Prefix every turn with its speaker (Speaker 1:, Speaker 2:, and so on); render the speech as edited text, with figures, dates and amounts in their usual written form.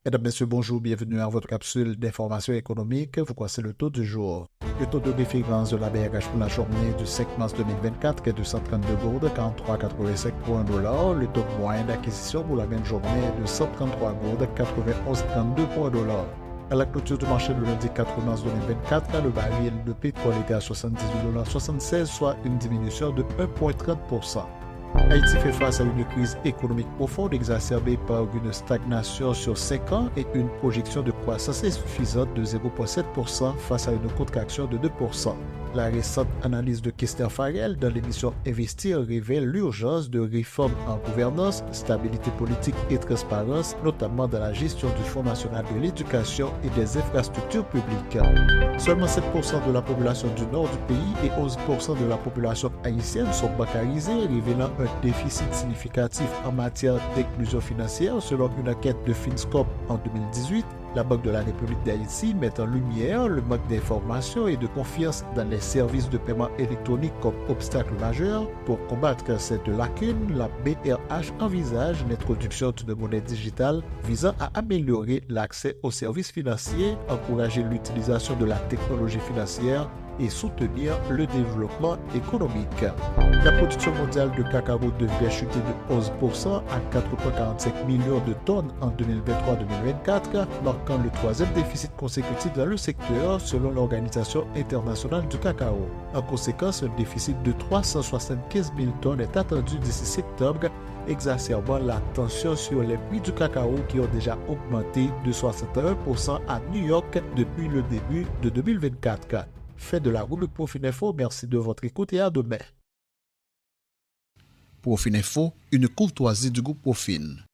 Speaker 1: Mesdames, Messieurs, bonjour, bienvenue à votre capsule d'information économique. Voici le taux du jour. Le taux de référence de la BRH pour la journée du 5 mars 2024 est de 132 gourdes, 43,85 pour $1. Le taux moyen d'acquisition pour la même journée est de 133 gourdes, 91,32 pour $1. À la clôture du marché le lundi 4 mars 2024, le baril de pétrole était à 78,76 $, soit une diminution de 1,30%. Haïti fait face à une crise économique profonde exacerbée par une stagnation sur 5 ans et une projection de croissance insuffisante de 0,7% face à une contraction de 2%. La récente analyse de Kester Farrell dans l'émission Investir révèle l'urgence de réformes en gouvernance, stabilité politique et transparence, notamment dans la gestion du Fonds national de l'éducation et des infrastructures publiques. Seulement 7% de la population du nord du pays et 11% de la population haïtienne sont bancarisés, révélant un déficit significatif en matière d'inclusion financière selon une enquête de Finscope en 2018. La Banque de la République d'Haïti met en lumière le manque d'information et de confiance dans les services de paiement électronique comme obstacle majeur. Pour combattre cette lacune, la BRH envisage l'introduction d'une monnaie digitale visant à améliorer l'accès aux services financiers, encourager l'utilisation de la technologie financière et soutenir le développement économique. La production mondiale de cacao devrait chuter de 11% à 4,45 millions de tonnes en 2023-2024, marquant le troisième déficit consécutif dans le secteur selon l'Organisation internationale du cacao. En conséquence, un déficit de 375 000 tonnes est attendu d'ici septembre, exacerbant la tension sur les prix du cacao qui ont déjà augmenté de 61% à New York depuis le début de 2024. Fait de la rubrique Profil Info, merci de votre écoute et à demain. Profil Info, une courtoisie du groupe Profil.